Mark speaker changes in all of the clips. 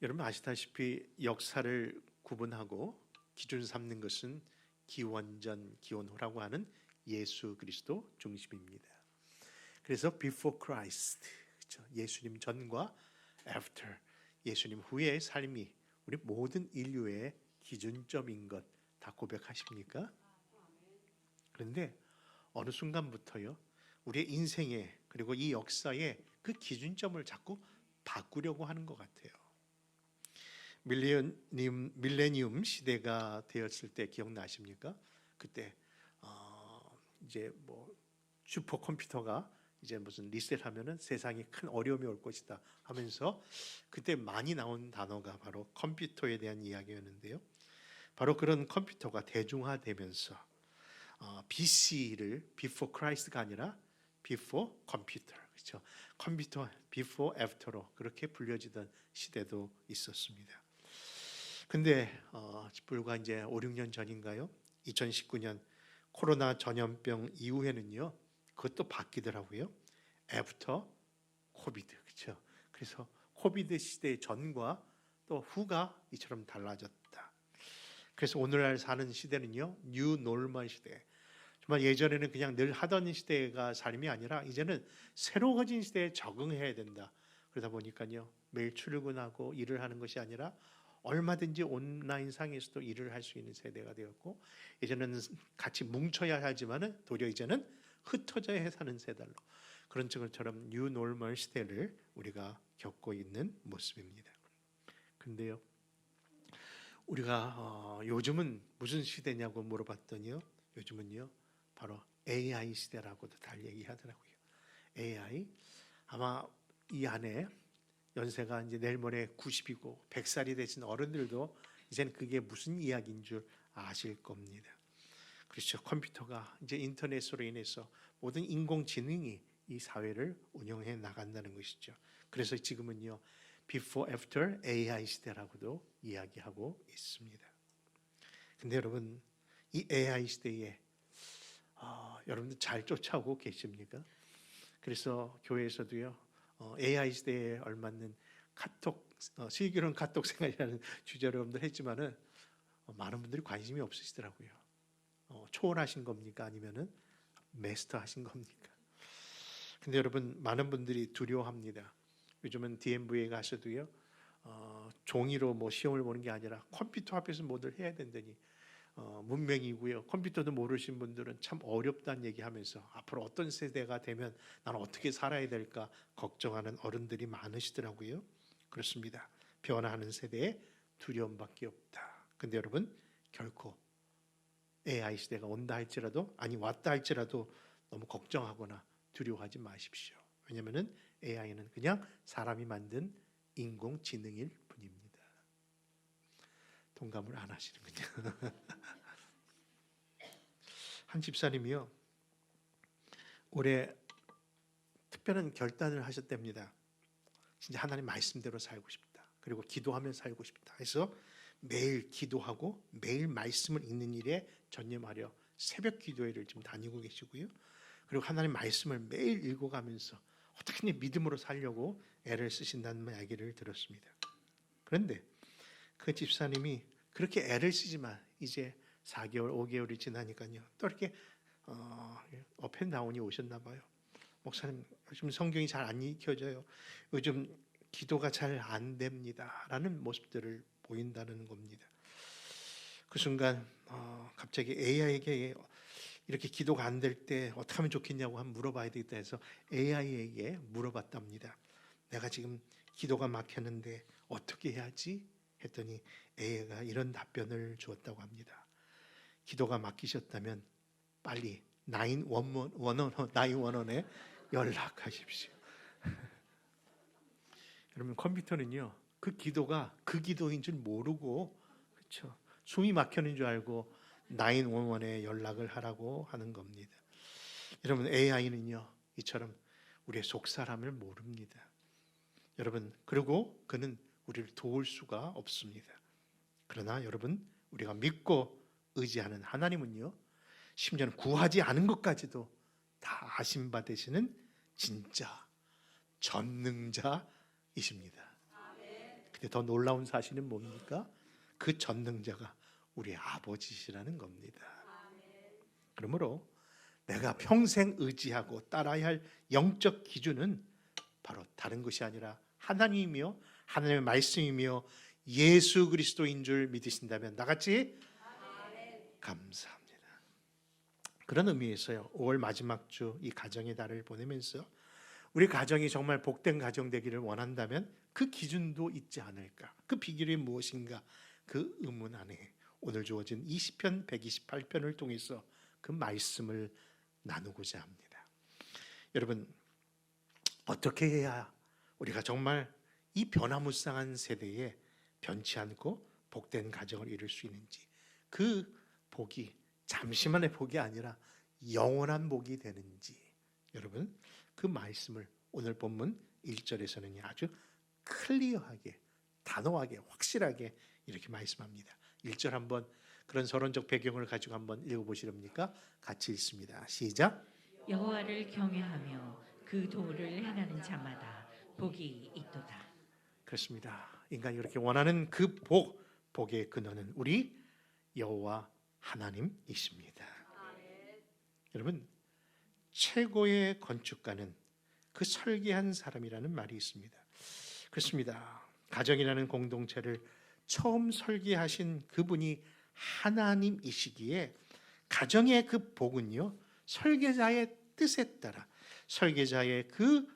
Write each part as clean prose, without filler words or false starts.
Speaker 1: 여러분 아시다시피 역사를 구분하고 기준 삼는 것은 기원전, 기원후라고 하는 예수 그리스도 중심입니다. 그래서 before Christ, 그렇죠? 예수님 전과 after, 예수님 후의 삶이 우리 모든 인류의 기준점인 것 다 고백하십니까? 그런데 어느 순간부터요, 우리의 인생에 그리고 이 역사에 그 기준점을 자꾸 바꾸려고 하는 것 같아요. 밀레니움 시대가 되었을 때 기억나십니까? 그때 이제 뭐 슈퍼컴퓨터가 이제 무슨 리셋하면은 세상에 큰 어려움이 올 것이다 하면서 그때 많이 나온 단어가 바로 컴퓨터에 대한 이야기였는데요. 바로 그런 컴퓨터가 대중화되면서 BC를 before Christ가 아니라 before computer, 그렇죠? 컴퓨터 before after로 그렇게 불려지던 시대도 있었습니다. 근데 불과 이제 5, 6년 전인가요? 2019년 코로나 전염병 이후에는요, 그것도 바뀌더라고요. 애프터 코비드, 그렇죠? 그래서 코비드 시대 전과 또 후가 이처럼 달라졌다. 그래서 오늘날 사는 시대는요, 뉴 노멀 시대. 정말 예전에는 그냥 늘 하던 시대가 삶이 아니라 이제는 새로워진 시대에 적응해야 된다. 그러다 보니까요, 매일 출근하고 일을 하는 것이 아니라 얼마든지 온라인상에서도 일을 할 수 있는 세대가 되었고, 이제는 같이 뭉쳐야 하지만은 도리어 이제는 흩어져야 사는 세대로, 그런 것처럼 뉴 노멀 시대를 우리가 겪고 있는 모습입니다. 근데요, 우리가 요즘은 무슨 시대냐고 물어봤더니요, 요즘은요 바로 AI 시대라고도 다 얘기하더라고요. AI, 아마 이 안에 연세가 이제 내일 모레 90이고 100살이 되신 어른들도 이제는 그게 무슨 이야기인 줄 아실 겁니다. 그렇죠. 컴퓨터가 이제 인터넷으로 인해서 모든 인공지능이 이 사회를 운영해 나간다는 것이죠. 그래서 지금은요, before after AI 시대라고도 이야기하고 있습니다. 근데 여러분, 이 AI 시대에 여러분들 잘 쫓아오고 계십니까? 그래서 교회에서도요, AI 시대에 얼맞는 카톡, 슬기로운 카톡 생활이라는 주제로 여러분들 했지만은 많은 분들이 관심이 없으시더라고요. 초월하신 겁니까? 아니면은 마스터하신 겁니까? 근데 여러분, 많은 분들이 두려워합니다. 요즘은 DMV에 가셔도요, 종이로 뭐 시험을 보는 게 아니라 컴퓨터 앞에서 뭐들 해야 된다니 문맹이고요. 컴퓨터도 모르신 분들은 참 어렵다는 얘기하면서 앞으로 어떤 세대가 되면 나는 어떻게 살아야 될까 걱정하는 어른들이 많으시더라고요. 그렇습니다. 변화하는 세대에 두려움밖에 없다. 근데 여러분, 결코 AI 시대가 온다 할지라도, 아니 왔다 할지라도 너무 걱정하거나 두려워하지 마십시오. 왜냐하면 AI는 그냥 사람이 만든 인공지능일 뿐입니다. 동감을 안 하시는군요. 한 집사님이요, 올해 특별한 결단을 하셨답니다. 진짜 하나님 말씀대로 살고 싶다. 그리고 기도하며 살고 싶다. 해서 매일 기도하고 매일 말씀을 읽는 일에 전념하려 새벽 기도회를 지금 다니고 계시고요. 그리고 하나님 말씀을 매일 읽어가면서 어떻게 믿음으로 살려고 애를 쓰신다는 이야기를 들었습니다. 그런데 그 집사님이 그렇게 애를 쓰지만 이제 4개월, 5개월이 지나니까요, 또 이렇게 업앤다운이 오셨나 봐요. 목사님, 요즘 성경이 잘 안 읽혀져요. 요즘 기도가 잘 안 됩니다. 라는 모습들을 보인다는 겁니다. 그 순간 갑자기 AI에게 이렇게 기도가 안 될 때 어떻게 하면 좋겠냐고 한번 물어봐야 되겠다 해서 AI에게 물어봤답니다. 내가 지금 기도가 막혔는데 어떻게 해야지? 했더니 AI가 이런 답변을 주었다고 합니다. 기도가 막히셨다면 빨리 911에 연락하십시오. 여러분, 컴퓨터는요, 그 기도가 그 기도인 줄 모르고, 그렇죠, 숨이 막히는 줄 알고 911에 연락을 하라고 하는 겁니다. 여러분, AI는요 이처럼 우리의 속사람을 모릅니다. 여러분, 그리고 그는 우리를 도울 수가 없습니다. 그러나 여러분, 우리가 믿고 의지하는 하나님은요, 심지어는 구하지 않은 것까지도 다 아심 받으시는 진짜 전능자이십니다. 근데 더 놀라운 사실은 뭡니까? 그 전능자가 우리 아버지시라는 겁니다. 그러므로 내가 평생 의지하고 따라야 할 영적 기준은 바로 다른 것이 아니라 하나님이며 하나님의 말씀이며 예수 그리스도인 줄 믿으신다면 나같이 감사합니다. 그런 의미에서요, 5월 마지막 주 이 가정의 달을 보내면서 우리 가정이 정말 복된 가정 되기를 원한다면 그 기준도 있지 않을까? 그 비결이 무엇인가? 그 의문 안에 오늘 주어진 20편 128편을 통해서 그 말씀을 나누고자 합니다. 여러분, 어떻게 해야 우리가 정말 이 변화무쌍한 세대에 변치 않고 복된 가정을 이룰 수 있는지, 그 복이 잠시만의 복이 아니라 영원한 복이 되는지, 여러분 그 말씀을 오늘 본문 1절에서는 아주 클리어하게, 단호하게, 확실하게 이렇게 말씀합니다. 1절 한번 그런 서론적 배경을 가지고 한번 읽어보시렵니까? 같이 읽습니다. 시작.
Speaker 2: 여호와를 경외하며 그 도를 행하는 자마다 복이 있도다.
Speaker 1: 그렇습니다. 인간이 그렇게 원하는 그 복의 근원은 우리 여호와 하나님이십니다. 여러분, 최고의 건축가는 그 설계한 사람이라는 말이 있습니다. 그렇습니다. 가정이라는 공동체를 처음 설계하신 그분이 하나님이시기에 가정의 그 복은요, 설계자의 뜻에 따라, 설계자의 그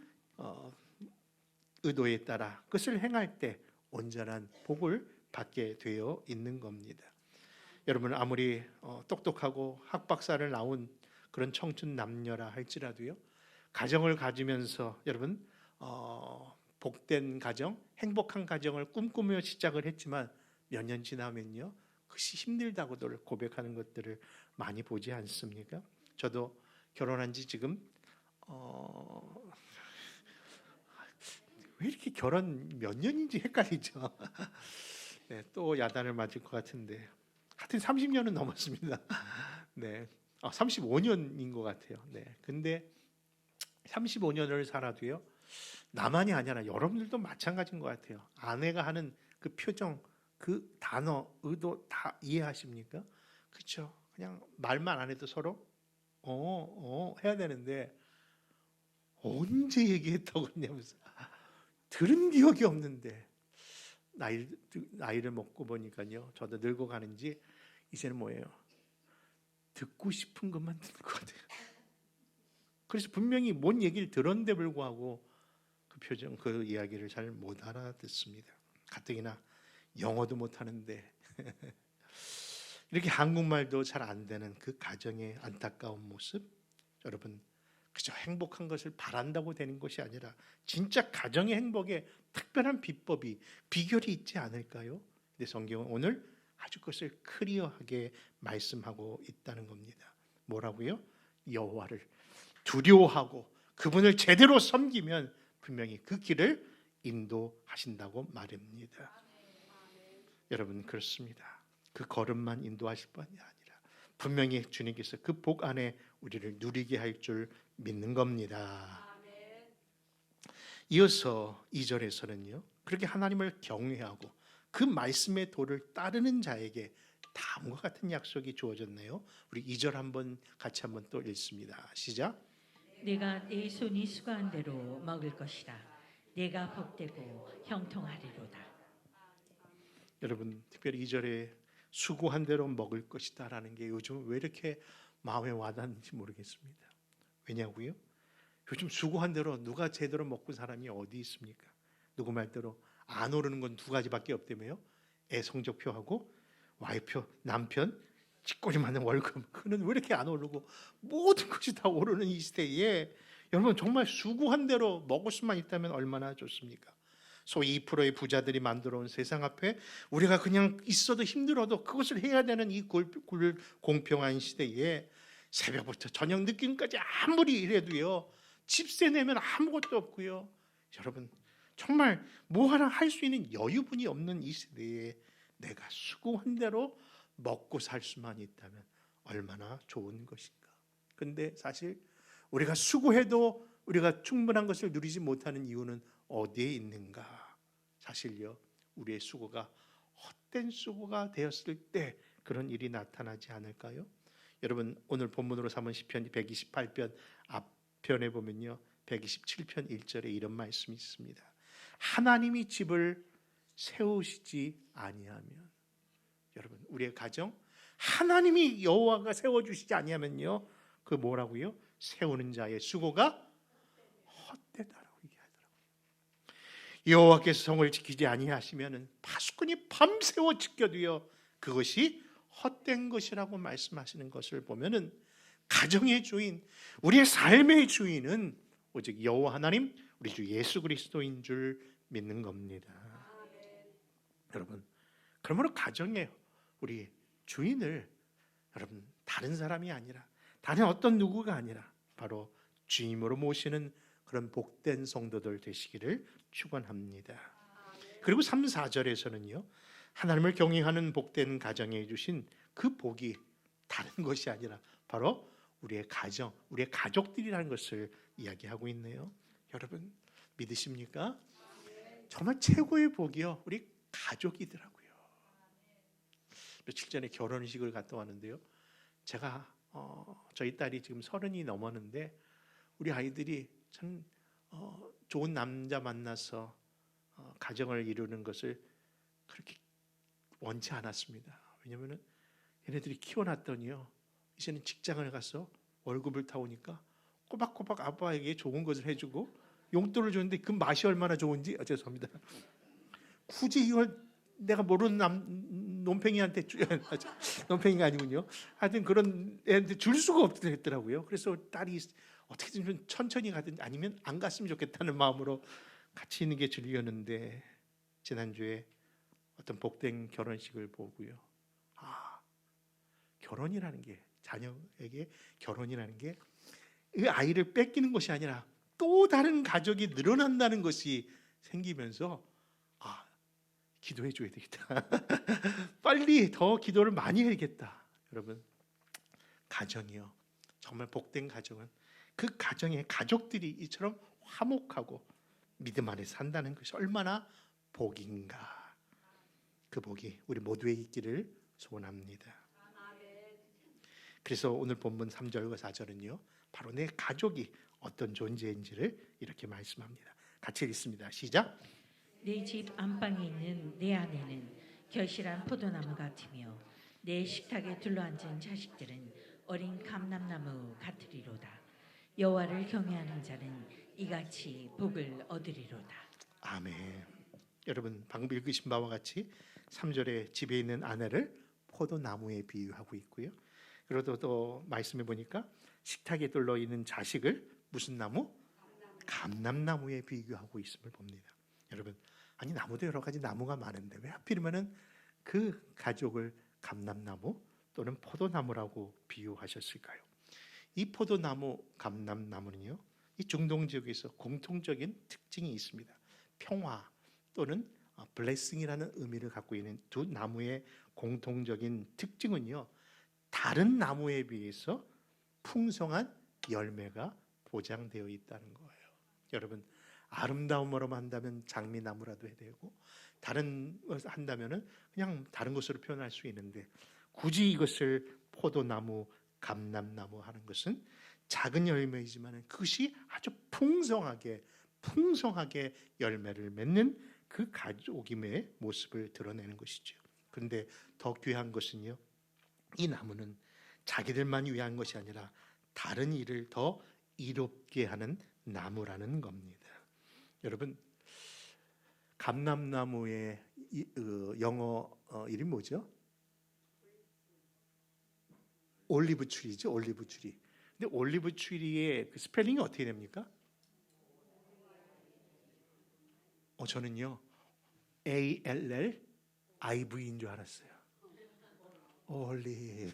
Speaker 1: 의도에 따라 그것을 행할 때 온전한 복을 받게 되어 있는 겁니다. 여러분, 아무리 똑똑하고 학박사를 나온 그런 청춘 남녀라 할지라도요, 가정을 가지면서 여러분 복된 가정, 행복한 가정을 꿈꾸며 시작을 했지만 몇 년 지나면요, 그것이 힘들다고들 고백하는 것들을 많이 보지 않습니까? 저도 결혼한 지 지금 왜 이렇게 결혼 몇 년인지 헷갈리죠. 네, 또 야단을 맞을 것 같은데 하여튼 30년은 넘었습니다. 네, 35년인 것 같아요. 네, 근데 35년을 살아도요, 나만이 아니라 여러분들도 마찬가지인 것 같아요. 아내가 하는 그 표정, 그 단어, 의도 다 이해하십니까? 그렇죠? 그냥 말만 안 해도 서로 해야 되는데 언제 얘기했다고 그러냐면서 들은 기억이 없는데 나이를 먹고 보니까요, 저도 늙어가는지 이제는 뭐예요? 듣고 싶은 것만 듣는 것 같아요. 그래서 분명히 뭔 얘기를 들었는데 불구하고 그 표정, 그 이야기를 잘 못 알아듣습니다. 가뜩이나 영어도 못 하는데 이렇게 한국말도 잘 안 되는 그 가정의 안타까운 모습, 여러분 그저 행복한 것을 바란다고 되는 것이 아니라 진짜 가정의 행복에 특별한 비법이, 비결이 있지 않을까요? 근데 성경은 오늘 아주 그것을 클리어하게 말씀하고 있다는 겁니다. 뭐라고요? 여호와를 두려워하고 그분을 제대로 섬기면 분명히 그 길을 인도하신다고 말입니다. 여러분, 그렇습니다. 그 걸음만 인도하실 뿐이 아니라 분명히 주님께서 그 복 안에 우리를 누리게 할 줄 믿는 겁니다. 이어서 2절에서는요, 그렇게 하나님을 경외하고 그 말씀의 도를 따르는 자에게 다음과 같은 약속이 주어졌네요. 우리 2절 한번 같이 한번 또 읽습니다. 시작.
Speaker 2: 내가 내 손이 수고한 대로 먹을 것이라. 내가 복되고 형통하리로다.
Speaker 1: 여러분, 특별히 2절에 수고한 대로 먹을 것이다 라는 게 요즘 왜 이렇게 마음에 와닿는지 모르겠습니다. 왜냐고요? 요즘 수고한 대로 누가 제대로 먹고 사람이 어디 있습니까? 누구 말대로 안 오르는 건 두 가지밖에 없다며요. 애 성적표하고 와이프, 남편, 찌꼬리 맞는 월급. 그는 왜 이렇게 안 오르고 모든 것이 다 오르는 이 시대에 여러분 정말 수고한 대로 먹을 수만 있다면 얼마나 좋습니까? 소위 2%의 부자들이 만들어 온 세상 앞에 우리가 그냥 있어도 힘들어도 그것을 해야 되는 이 공평한 시대에 새벽부터 저녁 늦게까지 아무리 일해도요, 집세 내면 아무것도 없고요. 여러분 정말 뭐 하나 할 수 있는 여유분이 없는 이 시대에 내가 수고한 대로 먹고 살 수만 있다면 얼마나 좋은 것인가. 근데 사실 우리가 수고해도 우리가 충분한 것을 누리지 못하는 이유는 어디에 있는가? 사실요, 우리의 수고가 헛된 수고가 되었을 때 그런 일이 나타나지 않을까요? 여러분 오늘 본문으로 삼은 시편 128편 앞편에 보면요 127편 1절에 이런 말씀이 있습니다. 하나님이 집을 세우시지 아니하면, 여러분 우리의 가정 하나님이 여호와가 세워주시지 아니하면요 그 뭐라고요? 세우는 자의 수고가 헛되다라고 얘기하더라고요. 여호와께서 성을 지키지 아니하시면은 파수꾼이 밤새워 지켜도요 그것이 헛된 것이라고 말씀하시는 것을 보면은 가정의 주인, 우리의 삶의 주인은 오직 여호와 하나님, 우리 주 예수 그리스도인 줄 믿는 겁니다. 여러분, 그러므로 가정에 우리 주인을 여러분 다른 사람이 아니라 다른 어떤 누구가 아니라 바로 주임으로 모시는 그런 복된 성도들 되시기를 축원합니다. 그리고 3, 4절에서는요 하나님을 경외하는 복된 가정에 주신 그 복이 다른 것이 아니라 바로 우리의 가정, 우리의 가족들이라는 것을 이야기하고 있네요. 여러분 믿으십니까? 정말 최고의 복이요 우리 가족이더라고요. 며칠 전에 결혼식을 갔다 왔는데요. 제가 저희 딸이 지금 30이 넘었는데 우리 아이들이 참 좋은 남자 만나서 가정을 이루는 것을 그렇게 원치 않았습니다. 왜냐하면 얘네들이 키워놨더니요 이제는 직장을 가서 월급을 타오니까 꼬박꼬박 아빠에게 좋은 것을 해주고 용돈을 줬는데 그 맛이 얼마나 좋은지 죄송합니다. 굳이 이걸 내가 모르는 논팽이한테 논팽이가 아니군요. 하여튼 그런 애한테 줄 수가 없더라고요. 그래서 딸이 어떻게든 좀 천천히 가든 아니면 안 갔으면 좋겠다는 마음으로 같이 있는 게 즐겼는데 지난주에 어떤 복된 결혼식을 보고요. 결혼이라는 게 자녀에게 결혼이라는 게 그 아이를 뺏기는 것이 아니라 또 다른 가족이 늘어난다는 것이 생기면서 기도해 줘야 되겠다. 빨리 더 기도를 많이 해야겠다. 여러분 가정이요 정말 복된 가정은 그 가정의 가족들이 이처럼 화목하고 믿음 안에 산다는 것이 얼마나 복인가. 그 복이 우리 모두에 있기를 소원합니다. 그래서 오늘 본문 3절과 4절은요 바로 내 가족이 어떤 존재인지를 이렇게 말씀합니다. 같이 읽습니다. 시작.
Speaker 2: 내 집 안방에 있는 내 아내는 결실한 포도나무 같으며 내 식탁에 둘러앉은 자식들은 어린 감람나무 같으리로다. 여호와를 경외하는 자는 이같이 복을 얻으리로다.
Speaker 1: 아멘. 여러분 방금 읽으신 바와 같이 3절에 집에 있는 아내를 포도나무에 비유하고 있고요. 그리고 또 말씀해 보니까 식탁에 둘러 있는 자식을 무슨 나무? 감람나무에 비유하고 있음을 봅니다. 여러분 아니 나무도 여러 가지 나무가 많은데 왜 하필이면은 그 가족을 감람나무 또는 포도나무라고 비유하셨을까요? 이 포도나무 감람나무는요 이 중동 지역에서 공통적인 특징이 있습니다. 평화 또는 블레싱이라는 의미를 갖고 있는 두 나무의 공통적인 특징은요 다른 나무에 비해서 풍성한 열매가 보장되어 있다는 거예요. 여러분 아름다움으로만 한다면 장미나무라도 해야 되고 다른 것을 한다면은 그냥 다른 것으로 표현할 수 있는데 굳이 이것을 포도나무, 감람나무 하는 것은 작은 열매이지만 그것이 아주 풍성하게 열매를 맺는 그 가족임의 모습을 드러내는 것이죠. 그런데 더 귀한 것은요 이 나무는 자기들만 위한 것이 아니라 다른 일을 더 이롭게 하는 나무라는 겁니다. 여러분 감람나무의 영어 이름이 뭐죠? 올리브 트리죠. 올리브 트리. 근데 올리브 트리의 그 스펠링이 어떻게 됩니까? 저는요 ALLIV인 줄 알았어요. 올리브.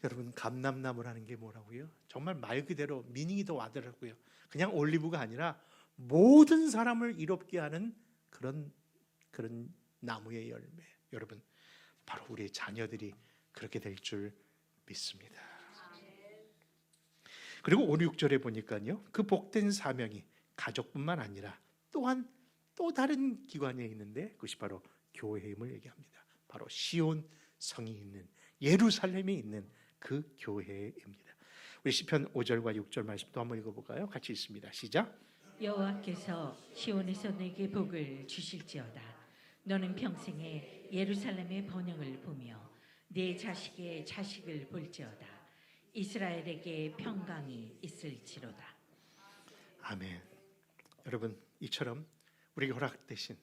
Speaker 1: 여러분 감람나무라는 게 뭐라고요? 정말 말 그대로 미닝이 더 와더라고요. 그냥 올리브가 아니라 모든 사람을 이롭게 하는 그런 나무의 열매. 여러분 바로 우리의 자녀들이 그렇게 될 줄 믿습니다. 그리고 5, 6절에 보니까요 그 복된 사명이 가족뿐만 아니라 또한 또 다른 기관에 있는데 그것이 바로 교회임을 얘기합니다. 바로 시온 성이 있는 예루살렘에 있는 그 교회입니다. 우리 시편 5절과 6절 말씀 또 한번 읽어볼까요? 같이 있습니다. 시작.
Speaker 2: 여호와께서 시온에서 내게 복을 주실지어다. 너는 평생에 예루살렘의 번영을 보며 내 자식의 자식을 볼지어다. 이스라엘에게 평강이 있을지로다.
Speaker 1: 아멘. 여러분, 이처럼 우리에게 허락되신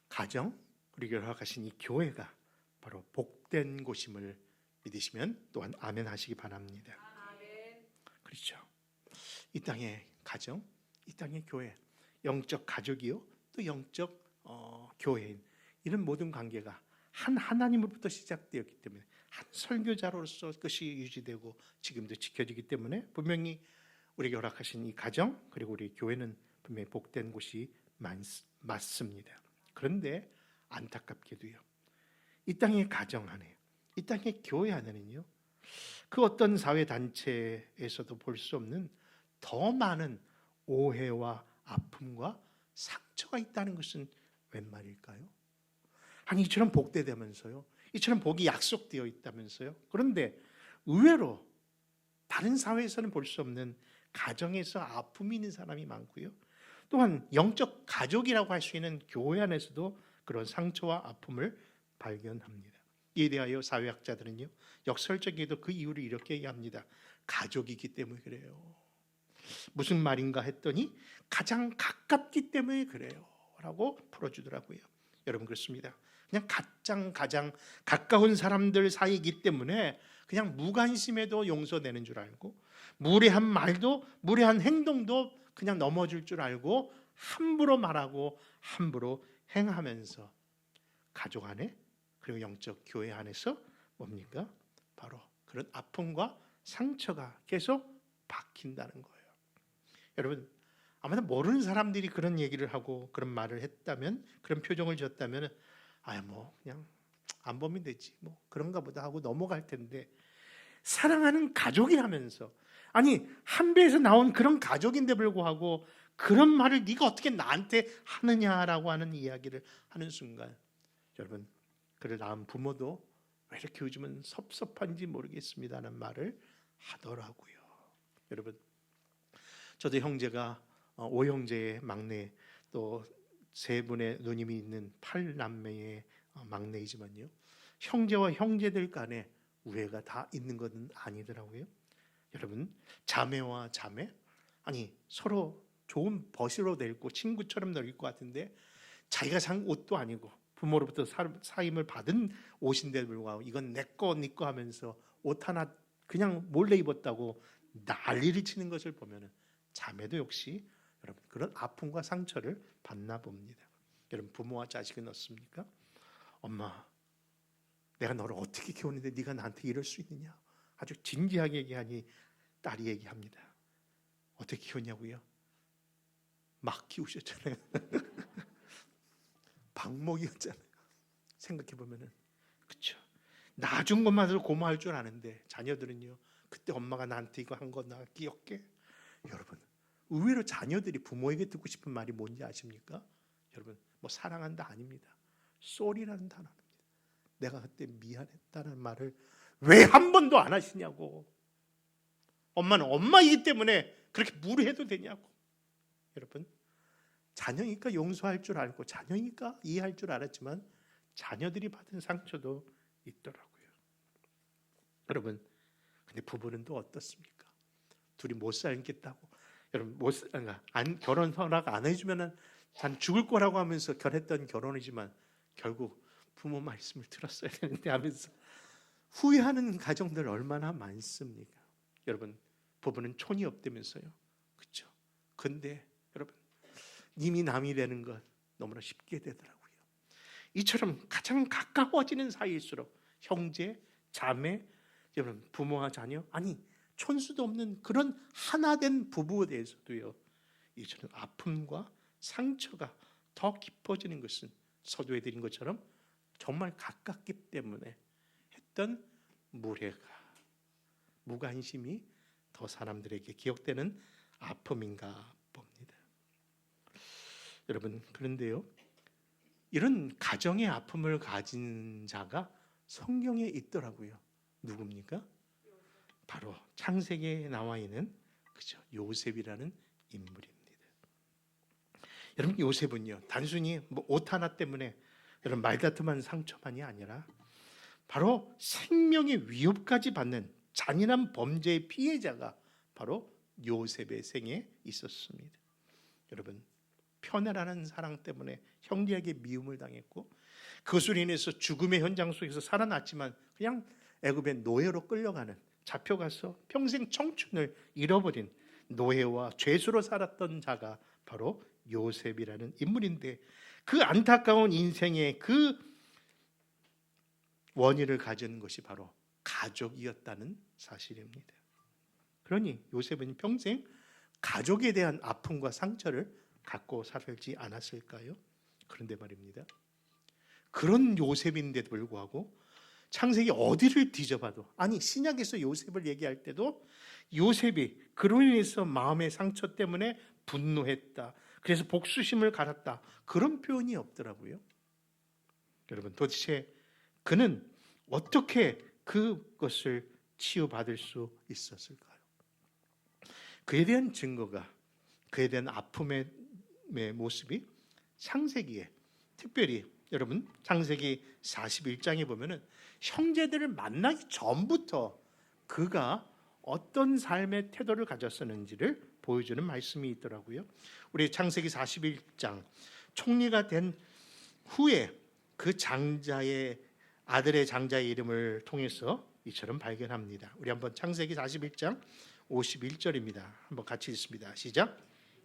Speaker 1: 가정, 우리에게 허락하신 이 교회가 바로 복된 곳임을 믿으시면 또한 아멘 하시기 바랍니다. 그렇죠. 이 땅의 가정, 이 땅의 교회, 영적 가족이요, 또 영적 교회인 이런 모든 관계가 한 하나님으로부터 시작되었기 때문에 한 설교자로서 그것이 유지되고 지금도 지켜지기 때문에 분명히 우리에게 허락하신 이 가정 그리고 우리 교회는 분명히 복된 곳이 맞습니다. 그런데 안타깝게도요, 이 땅의 가정 안에, 이 땅의 교회 안에는요, 그 어떤 사회 단체에서도 볼 수 없는 더 많은 오해와 아픔과 상처가 있다는 것은 웬 말일까요? 아니, 이처럼 복되다면서요, 이처럼 복이 약속되어 있다면서요. 그런데 의외로 다른 사회에서는 볼 수 없는 가정에서 아픔이 있는 사람이 많고요, 또한 영적 가족이라고 할 수 있는 교회 안에서도 그런 상처와 아픔을 발견합니다. 이에 대하여 사회학자들은요, 역설적이게도 그 이유를 이렇게 얘기합니다. 가족이기 때문에 그래요. 무슨 말인가 했더니 가장 가깝기 때문에 그래요 라고 풀어주더라고요. 여러분, 그렇습니다. 그냥 가장 가까운 사람들 사이이기 때문에 그냥 무관심해도 용서되는 줄 알고, 무례한 말도 무례한 행동도 그냥 넘어질 줄 알고 함부로 말하고 함부로 행하면서 가족 안에 그리고 영적 교회 안에서 뭡니까? 바로 그런 아픔과 상처가 계속 박힌다는 거예요. 여러분, 아마도 모르는 사람들이 그런 얘기를 하고 그런 말을 했다면, 그런 표정을 지었다면 뭐 그냥 안 보면 되지, 뭐 그런가 보다 하고 넘어갈 텐데, 사랑하는 가족이라면서, 아니 한 배에서 나온 그런 가족인데 불구하고 그런 말을 네가 어떻게 나한테 하느냐라고 하는 이야기를 하는 순간, 여러분, 그를 낳은 부모도 왜 이렇게 요즘은 섭섭한지 모르겠습니다라는 말을 하더라고요. 여러분, 저도 형제가 5형제의 막내, 또 3분의 누님이 있는 8남매의 막내이지만요, 형제와 형제들 간에 우애가 다 있는 것은 아니더라고요. 여러분, 자매와 자매, 아니 서로 좋은 벗으로 내고 친구처럼 놀릴 것 같은데 자기가 산 옷도 아니고 부모로부터 사임을 받은 옷인데도 불구하고 이건 내 거, 네 거 하면서 옷 하나 그냥 몰래 입었다고 난리를 치는 것을 보면 자매도 역시 여러분 그런 아픔과 상처를 받나 봅니다. 여러분, 부모와 자식은 어떻습니까? 엄마, 내가 너를 어떻게 키웠는데 네가 나한테 이럴 수 있느냐? 아주 진지하게 얘기하니 딸이 얘기합니다. 어떻게 키웠냐고요? 막 키우셨잖아요. 방목이었잖아요. 생각해보면은, 그렇죠. 나준 것만으로 고마울 줄 아는데 자녀들은요, 그때 엄마가 나한테 이거 한 거 나 기억해? 여러분, 의외로 자녀들이 부모에게 듣고 싶은 말이 뭔지 아십니까? 여러분, 뭐 사랑한다 아닙니다. 쏘리라는 단어입니다. 내가 그때 미안했다는 말을 왜 한 번도 안 하시냐고. 엄마는 엄마이기 때문에 그렇게 무례해도 되냐고. 여러분, 자녀니까 용서할 줄 알고 자녀니까 이해할 줄 알았지만 자녀들이 받은 상처도 있더라고요. 여러분, 근데 부부는 또 어떻습니까? 둘이 못 살겠다고, 여러분, 결혼 허락 안 해주면은 난 죽을 거라고 하면서 결했던 결혼이지만 결국 부모 말씀을 들었어야 되는데 하면서 후회하는 가정들 얼마나 많습니까? 여러분, 부부는 촌이 없다면서요, 그렇죠? 근데 여러분, 님이 남이 되는 것 너무나 쉽게 되더라고요. 이처럼 가장 가까워지는 사이일수록 형제, 자매, 여러분, 부모와 자녀, 아니 촌수도 없는 그런 하나된 부부에 대해서도요, 이처럼 아픔과 상처가 더 깊어지는 것은 서두에 드린 것처럼 정말 가깝기 때문에 했던 무례가, 무관심이 더 사람들에게 기억되는 아픔인가 봅니다. 여러분, 그런데요, 이런 가정의 아픔을 가진 자가 성경에 있더라고요. 누굽니까? 바로 창세기에 나와 있는 그죠, 요셉이라는 인물입니다. 여러분, 요셉은요, 단순히 뭐 옷 하나 때문에 여러분 말다툼한 상처만이 아니라 바로 생명의 위협까지 받는 잔인한 범죄의 피해자가 바로 요셉의 생에 있었습니다. 여러분, 편애라는 사랑 때문에 형제에게 미움을 당했고 그것으로 인해서 죽음의 현장 속에서 살아났지만 그냥 애굽의 노예로 끌려가는, 잡혀가서 평생 청춘을 잃어버린 노예와 죄수로 살았던 자가 바로 요셉이라는 인물인데, 그 안타까운 인생의 그 원인을 가진 것이 바로 가족이었다는 사실입니다. 그러니 요셉은 평생 가족에 대한 아픔과 상처를 갖고 살지 않았을까요? 그런데 말입니다, 그런 요셉인데도 불구하고 창세기 어디를 뒤져봐도, 아니 신약에서 요셉을 얘기할 때도 요셉이 그로 인해서 마음의 상처 때문에 분노했다, 그래서 복수심을 갈았다, 그런 표현이 없더라고요. 여러분, 도대체 그는 어떻게 그것을 치유받을 수 있었을까요? 그에 대한 증거가, 그에 대한 아픔의 모습이 창세기에, 특별히 여러분 창세기 41장에 보면은 형제들을 만나기 전부터 그가 어떤 삶의 태도를 가졌었는지를 보여주는 말씀이 있더라고요. 우리 창세기 41장 총리가 된 후에 그 장자의 아들의 장자의 이름을 통해서 이처럼 발견합니다. 우리 한번 창세기 41장 51절입니다. 한번 같이 읽습니다. 시작.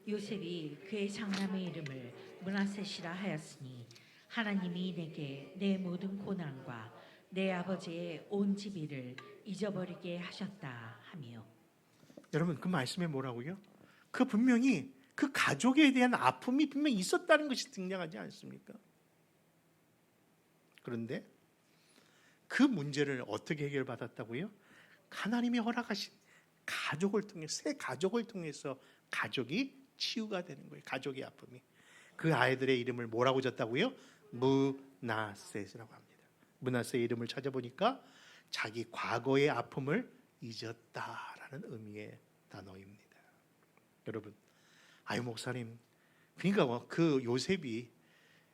Speaker 2: 요셉이 그의 장남의 이름을 므낫셋이라 하였으니 하나님이 내게 내 모든 고난과 내 아버지의 온 집이를 잊어버리게 하셨다 하며.
Speaker 1: 여러분, 그 말씀에 뭐라고요? 그 분명히 그 가족에 대한 아픔이 분명히 있었다는 것이 등장하지 않습니까? 그런데 그 문제를 어떻게 해결받았다고요? 하나님이 허락하신 가족을 통해, 새 가족을 통해서 가족이 치유가 되는 거예요. 가족의 아픔이. 그 아이들의 이름을 뭐라고 졌다고요? 므낫셋이라고 합니다. 므낫셋의 이름을 찾아보니까 자기 과거의 아픔을 잊었다라는 의미의 단어입니다. 여러분, 아유 목사님, 그러니까 그 요셉이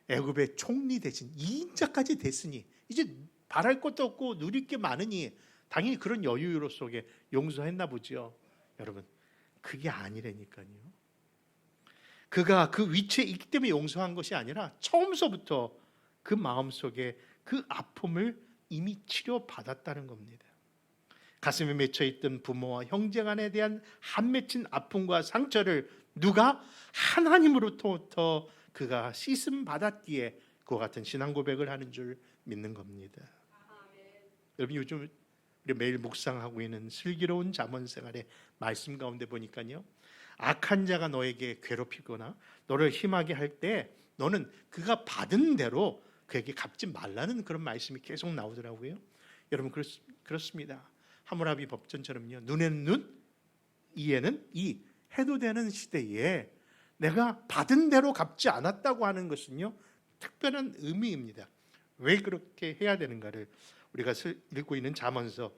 Speaker 1: 애굽의 총리 대신 2인자까지 됐으니 이제 바랄 것도 없고 누릴 게 많으니 당연히 그런 여유 속에 용서했나 보죠. 여러분, 그게 아니라니까요. 그가 그 위치에 있기 때문에 용서한 것이 아니라 처음서부터 그 마음속에 그 아픔을 이미 치료받았다는 겁니다. 가슴에 맺혀있던 부모와 형제 간에 대한 한 맺힌 아픔과 상처를 누가? 하나님으로부터 그가 씻음 받았기에 그와 같은 신앙 고백을 하는 줄 믿는 겁니다. 여러분, 요즘 우리 매일 묵상하고 있는 슬기로운 잠언 생활의 말씀 가운데 보니까요, 악한 자가 너에게 괴롭히거나 너를 힘하게 할 때 너는 그가 받은 대로 그에게 갚지 말라는 그런 말씀이 계속 나오더라고요. 여러분, 그렇습니다. 하무라비 법전처럼요, 눈에는 눈, 이에는 이 해도 되는 시대에 내가 받은 대로 갚지 않았다고 하는 것은요, 특별한 의미입니다. 왜 그렇게 해야 되는가를 우리가 읽고 있는 잠언서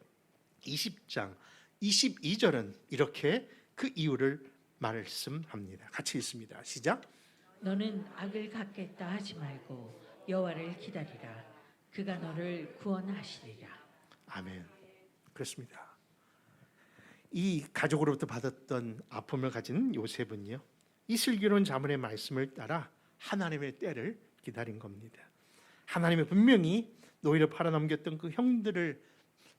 Speaker 1: 20장 22절은 이렇게 그 이유를 말씀합니다. 같이 읽습니다. 시작.
Speaker 2: 너는 악을 갚겠다 하지 말고 여호와를 기다리라. 그가 너를 구원하시리라.
Speaker 1: 아멘. 그렇습니다. 이 가족으로부터 받았던 아픔을 가진 요셉은요, 이 슬기로운 잠언의 말씀을 따라 하나님의 때를 기다린 겁니다. 하나님이 분명히 노예로 팔아넘겼던 그 형들을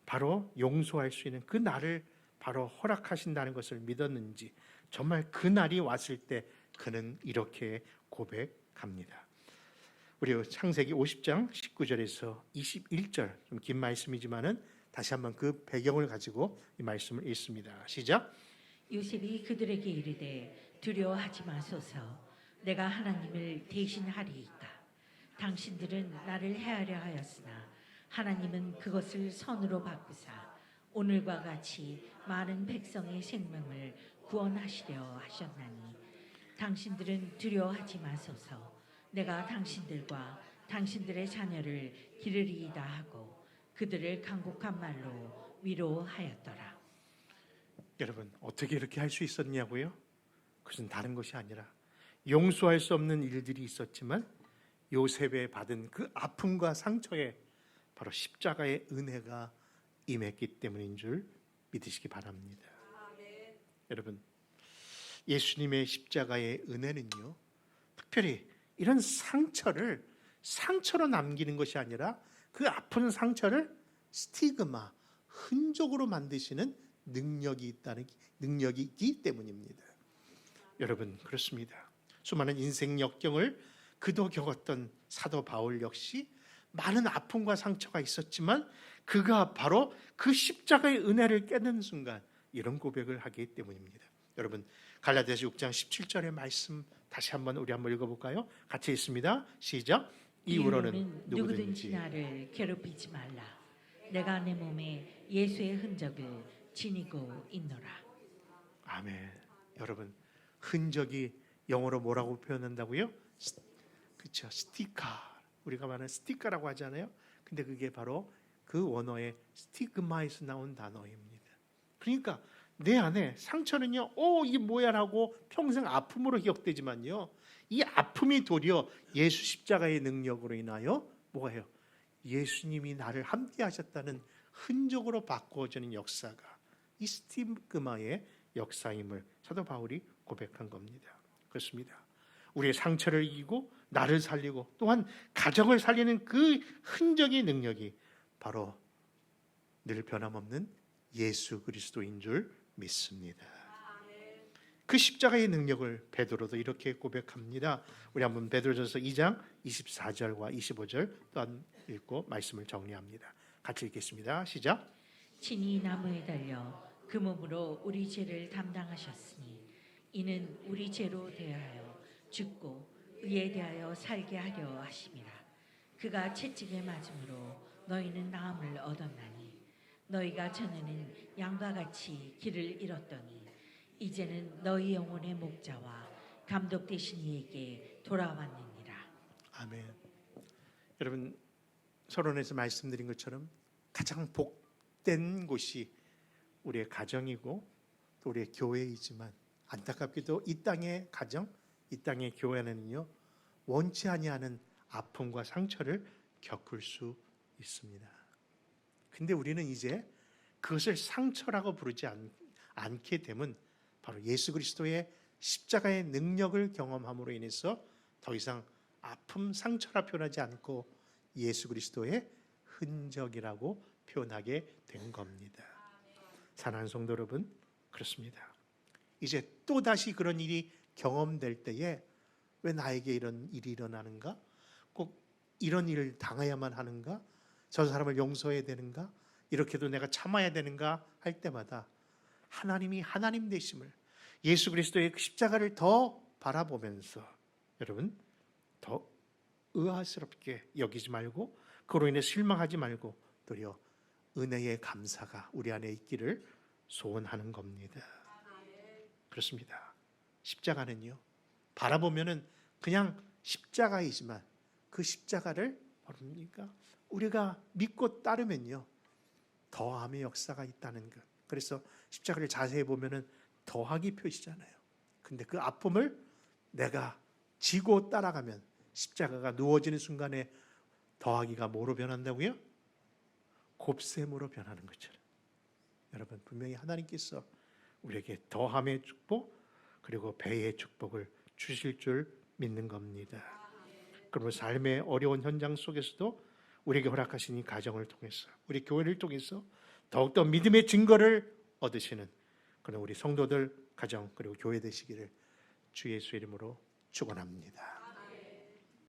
Speaker 1: 바로 용서할 수 있는 그 날을 바로 허락하신다는 것을 믿었는지 정말 그 날이 왔을 때 그는 이렇게 고백합니다. 우리 창세기 50장 19절에서 21절, 좀 긴 말씀이지만은 다시 한번 그 배경을 가지고 이 말씀을 읽습니다. 시작.
Speaker 2: 요셉이 그들에게 이르되 두려워하지 마소서. 내가 하나님을 대신하리이까. 당신들은 나를 해하려 하였으나 하나님은 그것을 선으로 바꾸사 오늘과 같이 많은 백성의 생명을 구원하시려 하셨나니 당신들은 두려워하지 마소서. 내가 당신들과 당신들의 자녀를 기르리이다 하고 그들을 간곡한 말로 위로하였더라.
Speaker 1: 여러분, 어떻게 이렇게 할 수 있었냐고요? 그것은 다른 것이 아니라 용서할 수 없는 일들이 있었지만 요셉의 받은 그 아픔과 상처에 바로 십자가의 은혜가 임했기 때문인 줄 믿으시기 바랍니다. 여러분, 예수님의 십자가의 은혜는요, 특별히 이런 상처를 상처로 남기는 것이 아니라 그 아픈 상처를 스티그마, 흔적으로 만드시는 능력이기 때문입니다. 여러분, 그렇습니다. 수많은 인생 역경을 그도 겪었던 사도 바울 역시 많은 아픔과 상처가 있었지만 그가 바로 그 십자가의 은혜를 깨는 순간 이런 고백을 하기 때문입니다. 여러분, 갈라디아서 6장 17절의 말씀 다시 한번 우리 한번 읽어볼까요? 같이 읽습니다. 시작. 이후로는
Speaker 2: 누구든지 나를 괴롭히지 말라. 내가 내 몸에 예수의 흔적을 지니고 있노라.
Speaker 1: 아멘. 여러분, 흔적이 영어로 뭐라고 표현한다고요? 그렇죠. 스티카. 우리가 말하는 스티카라고 하잖아요. 근데 그게 바로 그 원어의 스티그마에서 나온 단어입니다. 그러니까 내 안에 상처는요, 이게 뭐야라고 평생 아픔으로 기억되지만요, 이 아픔이 도리어 예수 십자가의 능력으로 인하여 뭐가 해요? 예수님이 나를 함께 하셨다는 흔적으로 바꾸어지는 역사가 이 스티그마의 역사임을 사도 바울이 고백한 겁니다. 그렇습니다. 우리의 상처를 이기고 나를 살리고 또한 가정을 살리는 그 흔적의 능력이 바로 늘 변함없는 예수 그리스도인 줄 믿습니다. 그 십자가의 능력을 베드로도 이렇게 고백합니다. 우리 한번 베드로전서 2장 24절과 25절 또한 읽고 말씀을 정리합니다. 같이 읽겠습니다. 시작.
Speaker 2: 친히 나무에 달려 그 몸으로 우리 죄를 담당하셨으니 이는 우리 죄로 대하여 죽고 의에 대하여 살게 하려 하심이라. 그가 채찍에 맞음으로 너희는 나음을 얻었나니 너희가 전에는 양과 같이 길을 잃었더니 이제는 너희 영혼의 목자와 감독 되신 이에게 돌아왔느니라.
Speaker 1: 아멘. 여러분, 서론에서 말씀드린 것처럼 가장 복된 곳이 우리의 가정이고 또 우리의 교회이지만 안타깝게도 이 땅의 가정, 이 땅의 교회는요, 원치 아니하는 아픔과 상처를 겪을 수 있습니다. 근데 우리는 이제 그것을 상처라고 부르지 않게 되면 바로 예수 그리스도의 십자가의 능력을 경험함으로 인해서 더 이상 아픔, 상처라 표현하지 않고 예수 그리스도의 흔적이라고 표현하게 된 겁니다. 사랑하는 성도 여러분, 그렇습니다. 이제 또다시 그런 일이 경험될 때에 왜 나에게 이런 일이 일어나는가? 꼭 이런 일을 당해야만 하는가? 저 사람을 용서해야 되는가? 이렇게도 내가 참아야 되는가? 할 때마다 하나님이 하나님 되심을, 예수 그리스도의 십자가를 더 바라보면서 여러분 더 의아스럽게 여기지 말고 그로 인해 실망하지 말고 도리어 은혜의 감사가 우리 안에 있기를 소원하는 겁니다. 그렇습니다. 십자가는요, 바라보면은 그냥 십자가이지만 그 십자가를 그러니까 우리가 믿고 따르면요 더함의 역사가 있다는 것. 그래서 십자가를 자세히 보면은 더하기 표시잖아요. 근데 그 아픔을 내가 지고 따라가면 십자가가 누워지는 순간에 더하기가 뭐로 변한다고요? 곱셈으로 변하는 것처럼. 여러분, 분명히 하나님께서 우리에게 더함의 축복 그리고 배의 축복을 주실 줄 믿는 겁니다. 그러면 삶의 어려운 현장 속에서도 우리에게 허락하신 이 가정을 통해서 우리 교회를 통해서 더욱더 믿음의 증거를 얻으시는 그런 우리 성도들 가정 그리고 교회 되시기를 주 예수 이름으로 축원합니다.